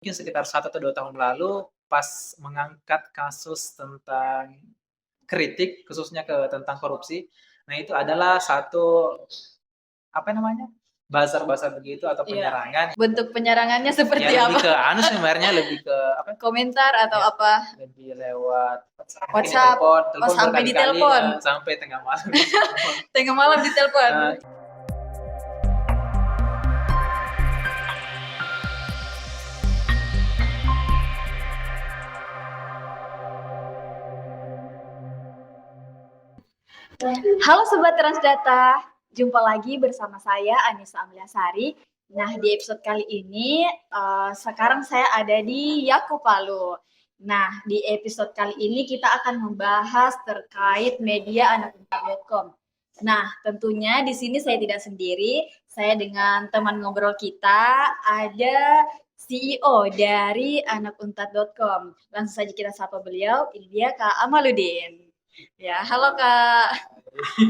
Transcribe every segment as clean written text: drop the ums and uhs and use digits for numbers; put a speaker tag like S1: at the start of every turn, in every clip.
S1: Mungkin sekitar 1 atau 2 tahun lalu pas mengangkat kasus tentang kritik khususnya tentang korupsi. Nah, itu adalah satu, apa namanya, buzzer-buzzer begitu atau
S2: Iya.
S1: penyerangan.
S2: Bentuk penyerangannya
S1: Ya
S2: seperti
S1: lebih
S2: apa?
S1: ke anu sebenarnya, lebih ke apa,
S2: Komentar atau
S1: ya
S2: apa?
S1: lebih lewat mungkin
S2: WhatsApp?
S1: telepon
S2: Oh,
S1: telepon
S2: sampai
S1: berkali-kali,
S2: ditelepon?
S1: sampai tengah malam ditelepon.
S2: Tengah malam ditelepon?
S1: Eee,
S2: Halo Sobat Transdata, jumpa lagi bersama saya Anissa Amliasari. Nah, di episode kali ini sekarang saya ada di Yakupalu. Nah, di episode kali ini kita akan membahas terkait media anakuntar.com. Nah, tentunya di sini saya tidak sendiri, saya dengan teman ngobrol kita ada CEO dari anakuntat.com. Langsung saja kita sapa beliau, ini dia Kak Amaludin. Ya, halo Kak.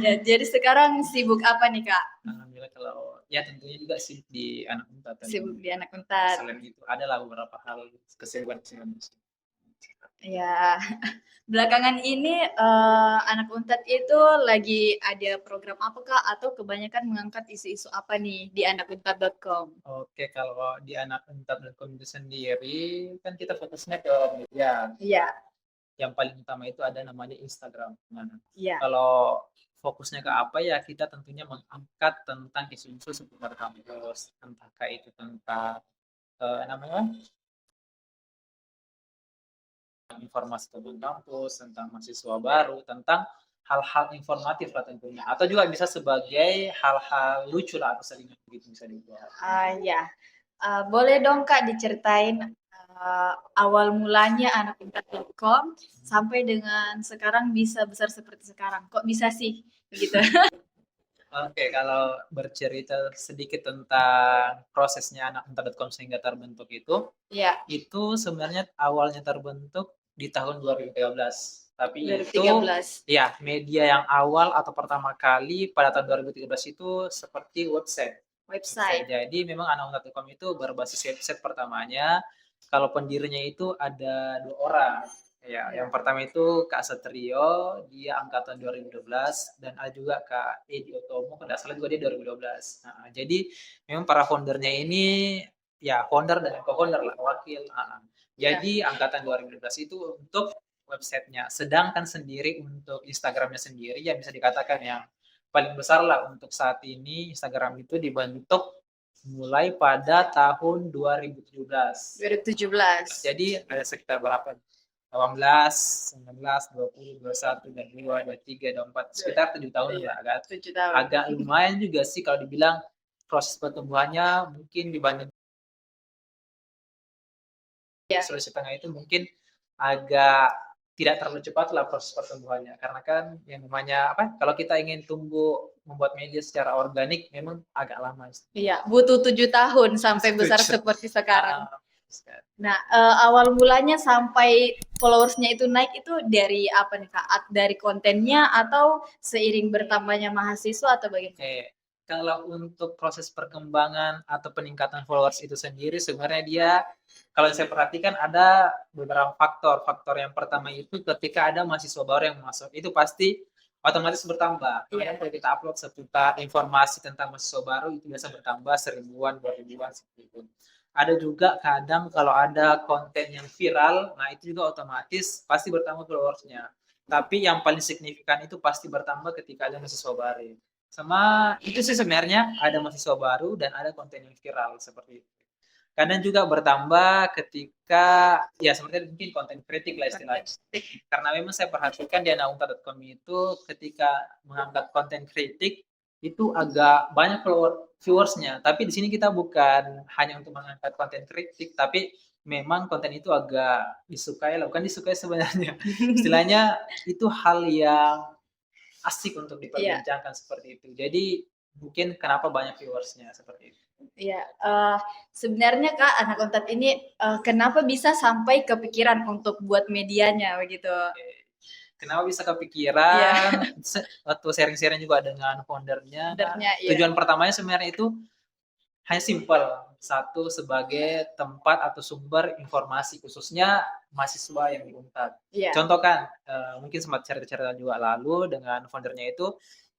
S2: Ya, jadi sekarang sibuk apa nih, Kak?
S1: alhamdulillah kalau ya tentunya juga sibuk di anak unta
S2: Sibuk
S1: tentunya.
S2: di anak untat.
S1: Selain itu adalah beberapa hal kesibukan-kesibukan.
S2: Ya, belakangan ini anak untat itu lagi ada program apa, Kak? Atau kebanyakan mengangkat isu-isu apa nih di anakuntat.com?
S1: Oke, kalau di anak unta.com itu sendiri kan kita fokusnya ke media.
S2: Iya,
S1: Yang paling utama itu ada namanya Instagram. Nah,
S2: iya.
S1: kalau fokusnya ke apa ya, kita tentunya mengangkat tentang isu-isu seputar kampus, entahkah itu tentang namanya informasi tentang kampus, tentang mahasiswa baru, tentang hal-hal informatif lah tentunya, atau juga bisa sebagai hal-hal lucu lah atau selingan begitu bisa dibuat.
S2: Ya. Boleh dong, Kak, diceritain awal mulanya anakuntat.com sampai dengan sekarang bisa besar seperti sekarang. Kok bisa sih begitu?
S1: Oke, kalau bercerita sedikit tentang prosesnya anak unta.com sehingga terbentuk
S2: Iya,
S1: itu sebenarnya awalnya terbentuk di tahun 2013. Tapi itu
S2: 2013.
S1: ya media yang awal atau pertama kali pada tahun 2013 itu seperti website. Website.
S2: Website.
S1: Jadi memang anaunta.com itu berbasis website pertamanya. Kalau pendirinya itu ada 2 orang. Ya, yang
S2: Ya.
S1: pertama itu Kak Satrio, dia angkatan 2012 dan ada juga Kak Edi Otomo, kalau nggak salah juga dia 2012. Nah, jadi memang para foundernya ini ya founder dan co-founder lah, wakil.
S2: Ya.
S1: Jadi angkatan 2012 itu untuk websitenya. Sedangkan sendiri untuk Instagramnya sendiri yang bisa dikatakan yang paling besar lah untuk saat ini Instagram itu dibentuk mulai pada tahun 2017.
S2: 2017.
S1: Jadi ada sekitar berapa? 18, 19, 20, 21, 22, 23, 24, sekitar 7 tahun
S2: Iya,
S1: lah. Agak
S2: 7 tahun.
S1: agak lumayan juga sih kalau dibilang proses pertumbuhannya mungkin dibanding
S2: Ya.
S1: Sulawesi Tengah itu mungkin agak tidak terlalu cepat lah proses pertumbuhannya. Karena kan yang namanya apa? Kalau kita ingin tumbuh membuat media secara organik memang agak lama.
S2: Iya, butuh 7 tahun sampai besar
S1: Setuju.
S2: seperti sekarang.
S1: Heeh.
S2: Nah, awal mulanya sampai followersnya itu naik itu dari apa nih, Kak? Dari kontennya atau seiring bertambahnya mahasiswa atau bagaimana?
S1: Oke, kalau untuk proses perkembangan atau peningkatan followers itu sendiri sebenarnya dia kalau saya perhatikan ada beberapa faktor. Faktor yang pertama itu ketika ada mahasiswa baru yang masuk, itu pasti otomatis bertambah.
S2: Iya.
S1: Kadang kalau kita upload seputar informasi tentang mahasiswa baru itu biasa bertambah 1000-an, 2000-an seperti itu. Ada juga kadang kalau ada konten yang viral, nah itu juga otomatis pasti bertambah followersnya. Tapi yang paling signifikan itu pasti bertambah ketika ada mahasiswa baru. Sama itu sih sebenarnya ada mahasiswa baru dan ada konten yang viral seperti itu. Kadang juga bertambah ketika ya seperti mungkin konten kritik lah istilahnya. Karena memang saya perhatikan di anaunta.com itu ketika mengangkat konten kritik itu agak banyak viewersnya. Tapi di sini kita bukan hanya untuk mengangkat konten kritik, tapi memang konten itu agak disukai lah, bukan disukai sebenarnya. Istilahnya itu hal yang asik untuk
S2: Iya.
S1: diperbincangkan seperti itu. Jadi mungkin kenapa banyak viewersnya seperti itu.
S2: Iya, sebenarnya Kak, anak untat ini, kenapa bisa sampai kepikiran untuk buat medianya begitu?
S1: Oke. Kenapa bisa
S2: Iya,
S1: kepikiran, waktu sharing-sharing juga dengan foundernya,
S2: foundernya iya.
S1: tujuan pertamanya sebenarnya itu hanya simpel, satu sebagai tempat atau sumber informasi khususnya mahasiswa yang di UNTAD.
S2: Iya.
S1: Contoh kan, mungkin sempat cerita-cerita juga lalu dengan foundernya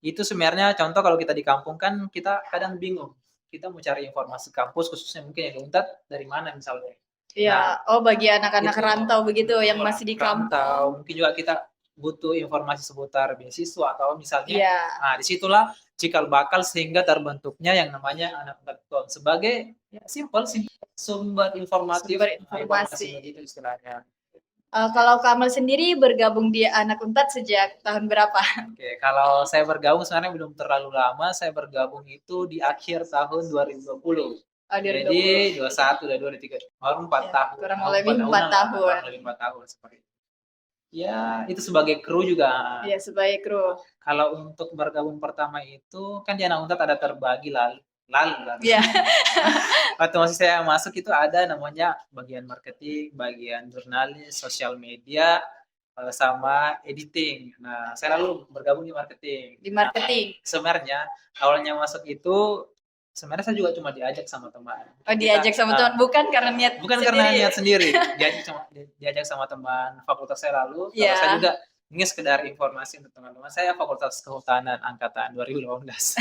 S1: itu sebenarnya contoh kalau kita di kampung kan kita kadang bingung, kita mau cari informasi kampus khususnya mungkin yang di UNTAD dari mana misalnya. Nah,
S2: Iya. Oh, bagi anak-anak
S1: itu
S2: rantau begitu yang masih di
S1: rantau,
S2: kampung.
S1: mungkin juga kita butuh informasi seputar beasiswa atau misalnya,
S2: Iya.
S1: nah disitulah cikal bakal sehingga terbentuknya yang namanya anak.com sebagai ya simpel sumber informatif,
S2: Sumber
S1: informasi
S2: informasi.
S1: begitu istilahnya.
S2: Kalau Kamal sendiri bergabung di Anak Unpad sejak tahun berapa?
S1: Oke, kalau saya bergabung sebenarnya belum terlalu lama, saya bergabung itu di akhir tahun 2020.
S2: Oh, 2020.
S1: Jadi 21, 22, 23, baru 4
S2: Ya,
S1: tahun.
S2: kurang
S1: Baru
S2: lebih 4
S1: tahunan lah,
S2: tahun.
S1: kurang lebih 4 tahun seperti itu. Ya, itu sebagai kru juga.
S2: Iya, sebagai kru.
S1: Kalau untuk bergabung pertama itu kan di Anak Unpad ada terbagi lalu.
S2: Iya.
S1: Waktu masih saya masuk itu ada namanya bagian marketing, bagian jurnalis, sosial media, sama editing. Nah, saya lalu bergabung di marketing.
S2: Di marketing.
S1: Nah, sebenarnya awalnya masuk itu sebenarnya saya juga cuma diajak sama teman.
S2: Oh, diajak sama teman, bukan karena niat
S1: Bukan
S2: sendiri.
S1: karena niat sendiri, diajak sama teman fakultas saya lalu. Kalau
S2: Iya.
S1: saya juga ini sekedar informasi untuk teman-teman, saya Fakultas Kehutanan angkatan 2018.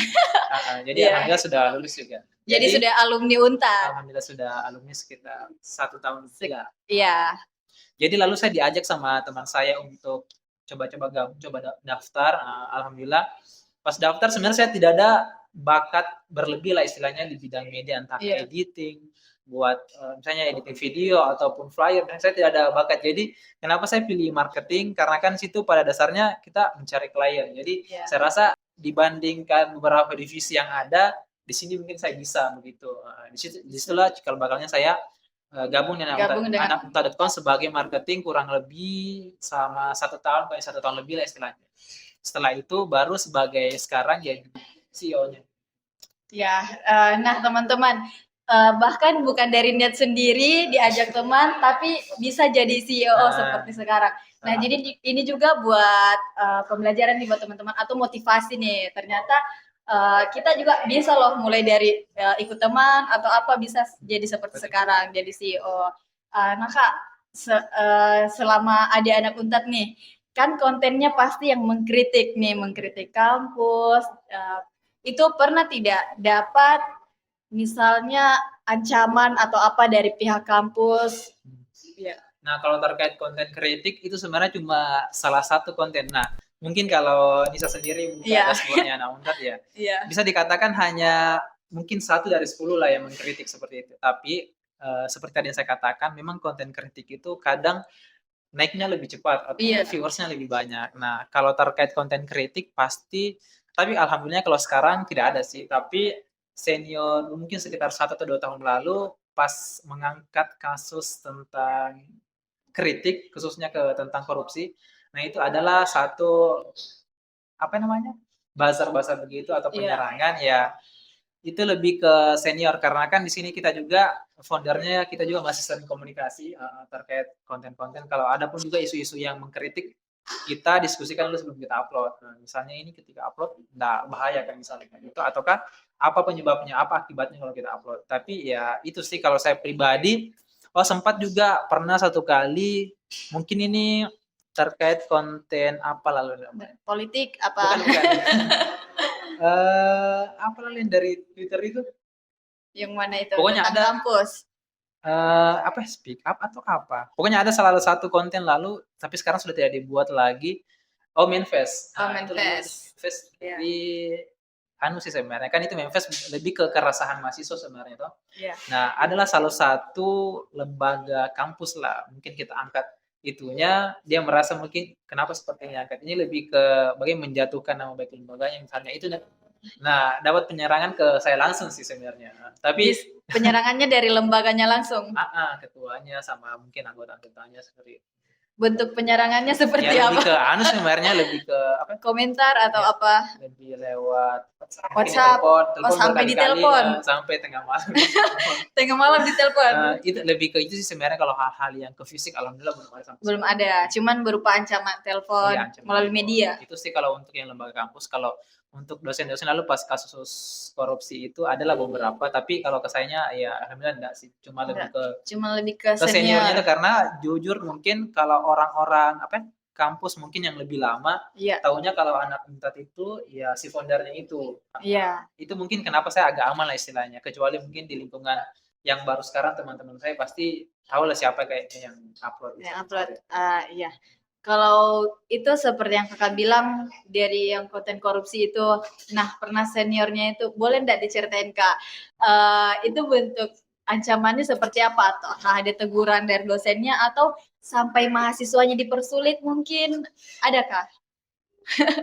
S1: Jadi
S2: Iya.
S1: alhamdulillah sudah lulus juga.
S2: Jadi sudah alumni Unpad.
S1: Alhamdulillah sudah alumni sekitar 1 tahun juga.
S2: Iya.
S1: Jadi lalu saya diajak sama teman saya untuk coba-coba gabung, coba daftar. Alhamdulillah pas daftar sebenarnya saya tidak ada bakat berlebih lah istilahnya di bidang media, entah
S2: Iya.
S1: editing, buat misalnya editing video ataupun flyer, dan saya tidak ada bakat. Jadi kenapa saya pilih marketing? Karena kan situ pada dasarnya kita mencari klien. Jadi
S2: Iya.
S1: saya rasa dibandingkan beberapa divisi yang ada, di sini mungkin saya bisa begitu. Disitulah cikal bakalnya saya gabung dengan Anak.com sebagai marketing kurang lebih sama 1 tahun, kayak 1 tahun lebih lah istilahnya. Setelah itu baru sebagai sekarang jadi CEO-nya.
S2: Ya, nah teman-teman, bahkan bukan dari niat sendiri diajak teman, tapi bisa jadi CEO seperti sekarang. Nah, jadi ini juga buat pembelajaran nih buat teman-teman atau motivasi nih. Ternyata kita juga bisa loh mulai dari ikut teman atau apa bisa jadi seperti sekarang, jadi CEO. Nah Kak, selama ada Anak Unpad nih, kan kontennya pasti yang mengkritik nih, mengkritik kampus. Itu pernah tidak dapat misalnya ancaman atau apa dari pihak kampus?
S1: Ya. Nah, kalau terkait konten kritik itu sebenarnya cuma salah satu konten. Nah, mungkin kalau Nisa sendiri buka dashboardnya Anak Unpad ya, bisa dikatakan hanya mungkin 1 dari 10 lah yang mengkritik seperti itu. Tapi seperti tadi yang saya katakan, memang konten kritik itu kadang naiknya lebih cepat atau viewersnya lebih banyak. Nah, kalau terkait konten kritik pasti, tapi alhamdulillah kalau sekarang tidak ada sih. Tapi senior mungkin sekitar 1 atau 2 tahun lalu pas mengangkat kasus tentang kritik khususnya tentang korupsi. Nah, itu adalah satu apa namanya? Buzzer begitu atau penyerangan ya. Itu lebih ke senior karena kan di sini kita juga foundernya kita juga masih sering komunikasi terkait konten-konten. Kalau ada pun juga isu-isu yang mengkritik kita diskusikan dulu sebelum kita upload. Nah, misalnya ini ketika upload nggak bahaya kan misalnya gitu ataukah apa penyebabnya, apa akibatnya kalau kita upload. Tapi ya itu sih kalau saya pribadi, sempat juga pernah 1 kali mungkin ini terkait konten apa lalu namanya?
S2: Politik apa?
S1: Bukan. Apa lalu yang dari Twitter itu?
S2: Yang mana itu?
S1: Pokoknya ada
S2: kampus.
S1: Apa speak up atau apa? Pokoknya ada salah satu konten lalu, tapi sekarang sudah tidak dibuat lagi. Manifest. Manifest di anu sih sebenarnya kan itu manifest lebih ke keresahan mahasiswa sebenarnya toh. Nah, adalah salah satu lembaga kampus lah, mungkin kita angkat itunya, dia merasa mungkin kenapa seperti ini angkat. Ini lebih ke bagaimana menjatuhkan nama baik lembaganya misalnya itu. Nah, dapat penyerangan ke saya langsung sih sebenarnya. Tapi
S2: penyerangannya dari lembaganya langsung.
S1: Ketuanya sama mungkin anggota-anggotanya seperti itu.
S2: Bentuk penyerangannya seperti
S1: ya,
S2: apa?
S1: Lebih ke anu sebenarnya lebih ke apa?
S2: Komentar atau apa?
S1: Lebih lewat
S2: WhatsApp.
S1: telepon
S2: sampai ditelepon.
S1: Sampai tengah malam.
S2: Tengah malam ditelepon.
S1: Itu lebih ke itu sih sebenarnya kalau hal-hal yang ke fisik alhamdulillah belum ada sampai.
S2: Belum ada, cuman berupa ancaman telepon melalui media.
S1: Itu sih kalau untuk yang lembaga kampus. Kalau untuk dosen-dosen lalu pas kasus korupsi itu adalah beberapa, tapi kalau ke sayanya ya alhamdulillah enggak sih, cuma lebih
S2: Enggak,
S1: ke
S2: cuma lebih ke
S1: seniornya
S2: senior.
S1: itu karena jujur mungkin kalau orang-orang apa ya, kampus mungkin yang lebih lama,
S2: Iya,
S1: taunya kalau anak Unpad itu ya si foundernya itu.
S2: iya,
S1: Itu mungkin kenapa saya agak aman lah istilahnya, kecuali mungkin di lingkungan yang baru sekarang teman-teman saya pasti tahu lah siapa kayaknya yang upload itu.
S2: yang upload, iya. Kalau itu seperti yang Kakak bilang dari yang konten korupsi itu, nah pernah seniornya itu boleh ndak diceritain Kak, itu bentuk ancamannya seperti apa? Ataukah ada teguran dari dosennya atau sampai mahasiswanya dipersulit mungkin, adakah?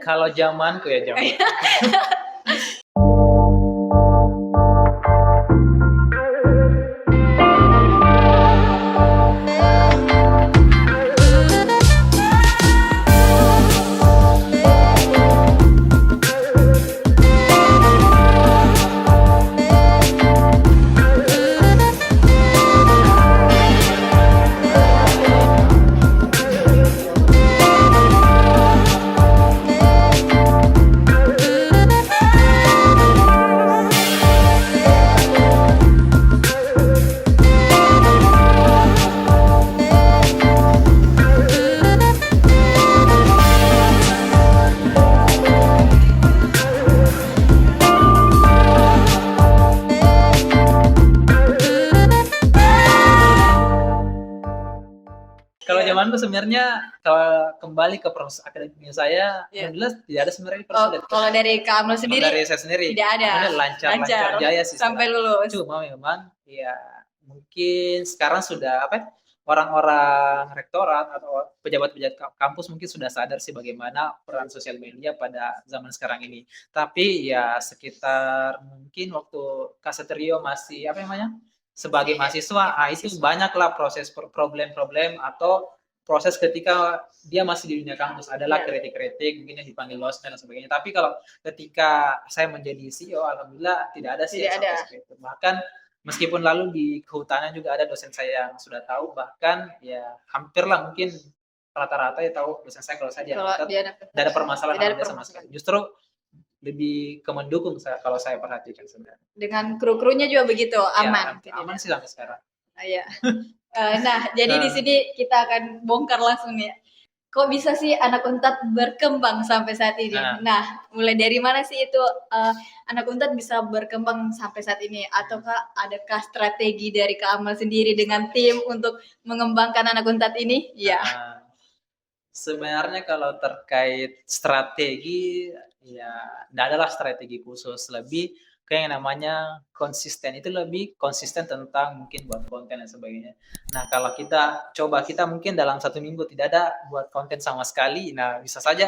S1: Kalau zamanku ya, zamanku. Kalau zamanku sebenarnya kalau kembali ke proses akademiknya saya,
S2: Iya.
S1: alhamdulillah tidak ada sebenarnya
S2: Oh,
S1: persulit.
S2: kalau dari Kak Amel
S1: Kalau
S2: sendiri
S1: dari saya sendiri,
S2: tidak ada,
S1: alhamdulillah lancar jaya sih
S2: sampai
S1: istilahnya.
S2: lulus.
S1: Cuma memang ya mungkin sekarang sudah apa ya, orang-orang rektorat atau pejabat-pejabat kampus mungkin sudah sadar sih bagaimana peran sosial media pada zaman sekarang ini. Tapi ya sekitar mungkin waktu Kasetrio masih apa namanya, sebagai mahasiswa, itu banyaklah proses problem-problem atau proses ketika dia masih di dunia kampus adalah
S2: Iya.
S1: kritik-kritik, mungkin yang dipanggil dosen dan sebagainya. Tapi kalau ketika saya menjadi CEO, alhamdulillah tidak ada sih
S2: Tidak
S1: yang sampai
S2: ada.
S1: seperti itu. Bahkan meskipun lalu di kehutanan juga ada dosen saya yang sudah tahu, bahkan ya hampirlah mungkin rata-rata ya tahu dosen saya kalau saya
S2: Kalau
S1: diangkat,
S2: dia ada
S1: tidak ada permasalahan
S2: tidak ada
S1: alhamdulillah sama sekali.
S2: permasalahan.
S1: Justru lebih ke mendukung saya kalau saya perhatikan sebenarnya.
S2: Dengan kru-krunya juga begitu,
S1: Ya,
S2: aman.
S1: aman sih sampai sekarang.
S2: Iya. Nah, jadi di sini kita akan bongkar langsung nih. Kok bisa sih anak Unpad berkembang sampai saat ini? Nah, mulai dari mana sih itu anak Unpad bisa berkembang sampai saat ini? Ataukah adakah strategi dari Kak Amal sendiri dengan tim untuk mengembangkan anak Unpad ini? Iya.
S1: Sebenarnya kalau terkait strategi, ya nggak adalah strategi khusus, lebih kayak yang namanya konsisten, itu lebih konsisten tentang mungkin buat konten dan sebagainya. Nah, kalau kita mungkin dalam 1 minggu tidak ada buat konten sama sekali, nah bisa saja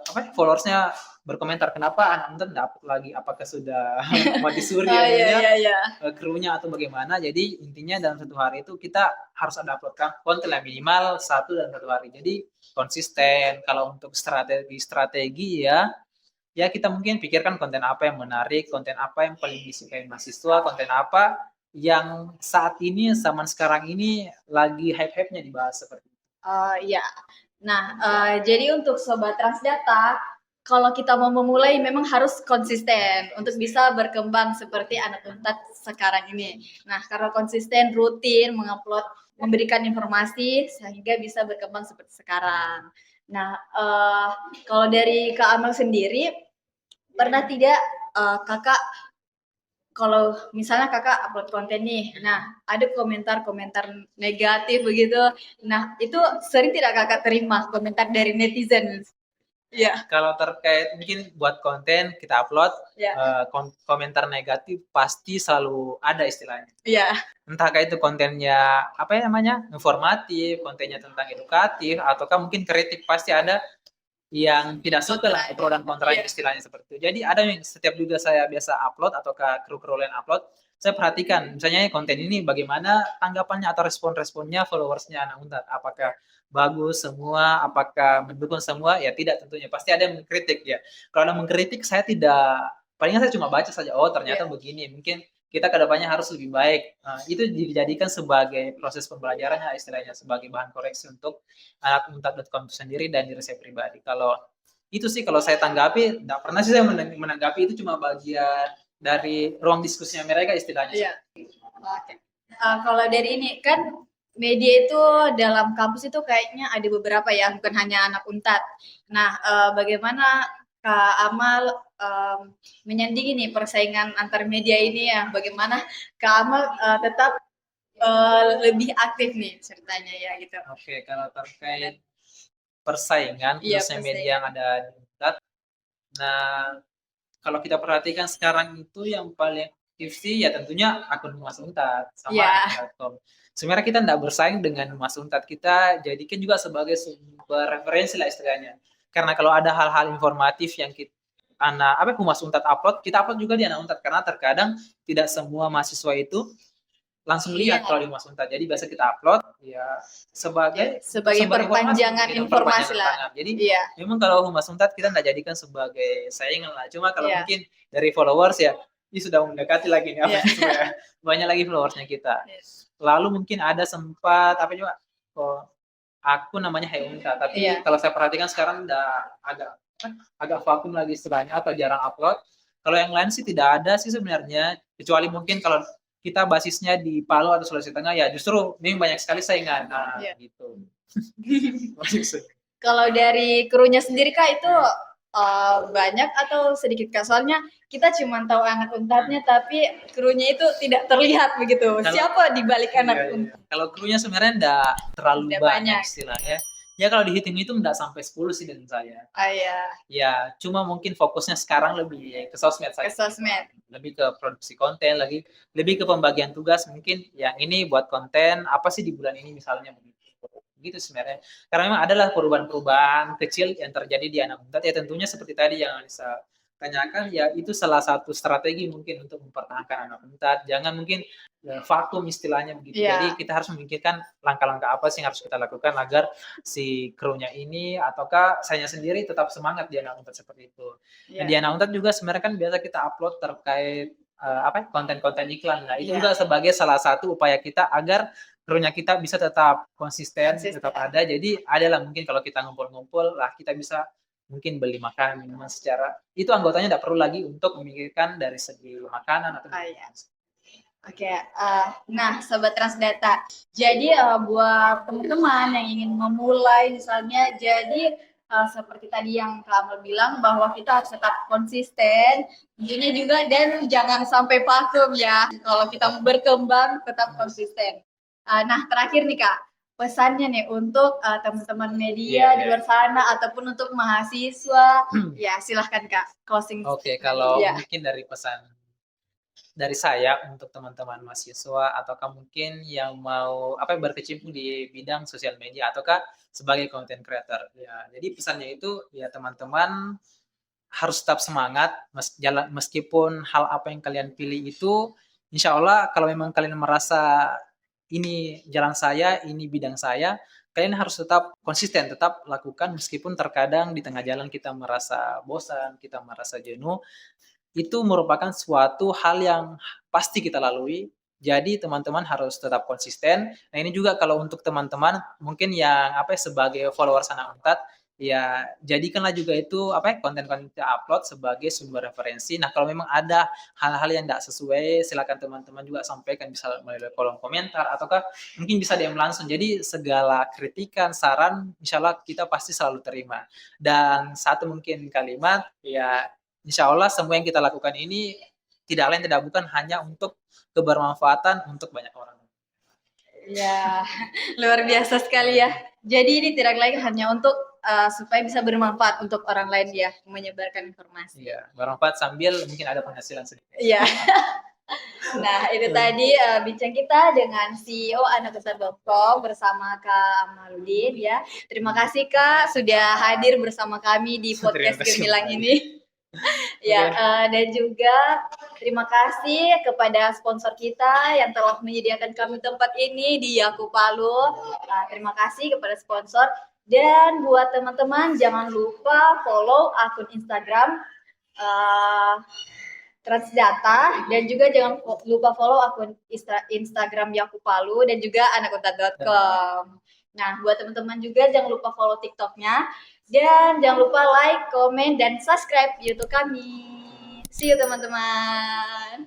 S1: apa ya, followersnya berkomentar, "Kenapa anak nonton nggak upload lagi? Apakah sudah mati suri
S2: Oh, iya,
S1: anunya,
S2: iya, iya.
S1: krunya atau bagaimana?" Jadi intinya dalam 1 hari itu kita harus ada upload konten lah minimal 1 dalam 1 hari. Jadi konsisten. Kalau untuk strategi ya kita mungkin pikirkan konten apa yang menarik, konten apa yang paling disukai mahasiswa, konten apa yang saat ini zaman sekarang ini lagi hype-hype-nya dibahas seperti itu.
S2: Oh, iya. Nah, jadi untuk sobat Transdata, kalau kita mau memulai memang harus konsisten untuk bisa berkembang seperti anak Unpad sekarang ini. Nah, karena konsisten, rutin mengupload, memberikan informasi sehingga bisa berkembang seperti sekarang. Nah, kalau dari Kak Amel sendiri, pernah tidak Kakak kalau misalnya Kakak upload konten nih, nah ada komentar-komentar negatif begitu. Nah, itu sering tidak Kakak terima komentar dari netizen? Iya.
S1: Kalau terkait mungkin buat konten kita upload,
S2: Iya.
S1: komentar negatif pasti selalu ada istilahnya.
S2: Iya.
S1: Entahkah itu kontennya apa ya namanya, informatif, kontennya tentang edukatif, ataukah mungkin kritik, pasti ada yang tidak suka lah pro dan kontranya istilahnya seperti itu. Jadi ada yang setiap juga saya biasa upload ataukah kru-kru lain upload, saya perhatikan misalnya konten ini bagaimana tanggapannya atau respon-responnya followersnya anak Unpad. Apakah bagus semua, apakah mendukung semua? Ya tidak tentunya, pasti ada yang mengkritik ya. Kalau ada mengkritik saya tidak, palingan saya cuma baca saja, oh ternyata begini, mungkin kita kedepannya harus lebih baik. Itu dijadikan sebagai proses pembelajarannya istilahnya, sebagai bahan koreksi untuk anak unpad.com itu sendiri dan diri saya pribadi. Kalau Itu sih kalau saya tanggapi, nggak pernah sih saya menanggapi, itu cuma bagian dari ruang diskusinya mereka istilahnya.
S2: Iya. Oke. Kalau dari ini kan media itu dalam kampus itu kayaknya ada beberapa ya, bukan hanya anak Unpad. Nah, bagaimana Kak Amal menyandingi nih persaingan antar media ini ya? Bagaimana Kak Amal tetap lebih aktif nih ceritanya ya gitu?
S1: Oke, kalau terkait persaingan
S2: Iya,
S1: khususnya media
S2: persaingan.
S1: yang ada di Unpad, nah kalau kita perhatikan sekarang itu yang paling aktif sih ya tentunya akun Mas Unpad sama
S2: Iya,
S1: Anak.com. Sebenarnya kita tidak bersaing dengan Mas Unpad, kita jadikan juga sebagai sumber referensi lah istilahnya. Karena kalau ada hal-hal informatif yang Mas Unpad upload, kita upload juga di Anak Unpad karena terkadang tidak semua mahasiswa itu langsung
S2: iya.
S1: lihat kalau di Mas Unpad. Jadi biasa kita upload ya sebagai
S2: Sebagai perpanjangan informasi lah.
S1: Jadi
S2: Iya,
S1: memang kalau Humas Unpad kita nggak jadikan sebagai saingan lah. Cuma kalau
S2: iya,
S1: mungkin dari followers ya, ini sudah mendekati lagi nih apa
S2: iya.
S1: ya, banyak lagi followersnya kita.
S2: Iya.
S1: Lalu mungkin ada sempat apa juga kok aku namanya Hai Unta, tapi
S2: Iya.
S1: kalau saya perhatikan sekarang udah agak vakum lagi istilahnya atau jarang upload. Kalau yang lain sih tidak ada sih sebenarnya, kecuali mungkin kalau kita basisnya di Palu atau Sulawesi Tengah ya justru ini banyak sekali saingan. Nah,
S2: Iya.
S1: gitu.
S2: Kalau dari krunya sendiri Kak itu banyak atau sedikit Kak? Soalnya kita cuma tahu anak Unpadnya tapi krunya itu tidak terlihat begitu. Siapa di balik anak Unpad?
S1: Kalau krunya sebenarnya enggak terlalu
S2: Tidak
S1: banyak
S2: banyak.
S1: istilahnya. Ya kalau dihitung itu enggak sampai 10 sih dengan saya.
S2: Iya,
S1: Ya, cuma mungkin fokusnya sekarang lebih ke sosmed
S2: ke
S1: saja.
S2: sosmed.
S1: Lebih ke produksi konten, lebih ke pembagian tugas mungkin yang ini buat konten apa sih di bulan ini misalnya begitu. Begitu sebenarnya. Karena memang adalah perubahan-perubahan kecil yang terjadi di anak Unpad ya tentunya seperti tadi yang Anissa tanyakan ya itu salah satu strategi mungkin untuk mempertahankan anak Unpad. Jangan mungkin vakum istilahnya begitu.
S2: Iya.
S1: Jadi kita harus memikirkan langkah-langkah apa sih yang harus kita lakukan agar si krunya ini ataukah saya sendiri tetap semangat di anak Unpad seperti itu.
S2: Iya.
S1: Nah, di anak Unpad juga sebenarnya kan biasa kita upload terkait konten-konten iklan. Nah, itu
S2: Iya.
S1: juga sebagai salah satu upaya kita agar krunya kita bisa tetap konsisten, tetap ada. Jadi adalah mungkin kalau kita ngumpul-ngumpul lah kita bisa mungkin beli makanan minuman secara itu anggotanya tidak perlu lagi untuk memikirkan dari segi makanan atau
S2: Iya. Oke, nah Sobat Transdata, jadi buat teman-teman yang ingin memulai misalnya, jadi seperti tadi yang Kak Amal bilang bahwa kita harus tetap konsisten, tentunya juga dan jangan sampai vakum ya, kalau kita mau berkembang tetap konsisten. Nah terakhir nih Kak, pesannya nih untuk teman-teman media di luar sana ataupun untuk mahasiswa, ya silahkan Kak, closing.
S1: Oke, kalau
S2: Ya.
S1: mungkin dari pesan dari saya untuk teman-teman mahasiswa ataukah mungkin yang mau berkecimpung di bidang sosial media ataukah sebagai content creator. Ya, jadi pesannya itu ya teman-teman harus tetap semangat meskipun hal apa yang kalian pilih itu insya Allah kalau memang kalian merasa ini jalan saya, ini bidang saya, kalian harus tetap konsisten, tetap lakukan meskipun terkadang di tengah jalan kita merasa bosan, kita merasa jenuh, itu merupakan suatu hal yang pasti kita lalui. Jadi teman-teman harus tetap konsisten. Nah ini juga kalau untuk teman-teman mungkin yang sebagai followers anak Unpad, ya jadikanlah juga itu konten-konten kita upload sebagai sumber referensi. Nah kalau memang ada hal-hal yang tidak sesuai, silakan teman-teman juga sampaikan bisa melalui kolom komentar ataukah mungkin bisa DM langsung. Jadi segala kritikan, saran, insya Allah kita pasti selalu terima. Dan satu mungkin kalimat ya insya Allah semua yang kita lakukan ini tidak lain tidak bukan hanya untuk kebermanfaatan untuk banyak orang.
S2: Ya, luar biasa sekali ya. Jadi ini tidak lain hanya untuk supaya bisa bermanfaat untuk orang lain ya, menyebarkan informasi.
S1: Iya, bermanfaat sambil mungkin ada penghasilan sedikit.
S2: Iya. Nah, itu tadi bincang kita dengan CEO Anakusa.com bersama Kak Amaludin ya. Terima kasih Kak sudah hadir bersama kami di podcast Gemilang ini. Ya, dan juga terima kasih kepada sponsor kita yang telah menyediakan kami tempat ini di Yaku Palu. Terima kasih kepada sponsor. Dan buat teman-teman jangan lupa follow akun Instagram Transdata dan juga jangan lupa follow akun Instagram Yaku Palu dan juga anakunta.com. Nah, buat teman-teman juga jangan lupa follow TikToknya Dan jangan lupa like, komen, dan subscribe YouTube kami. See you teman-teman.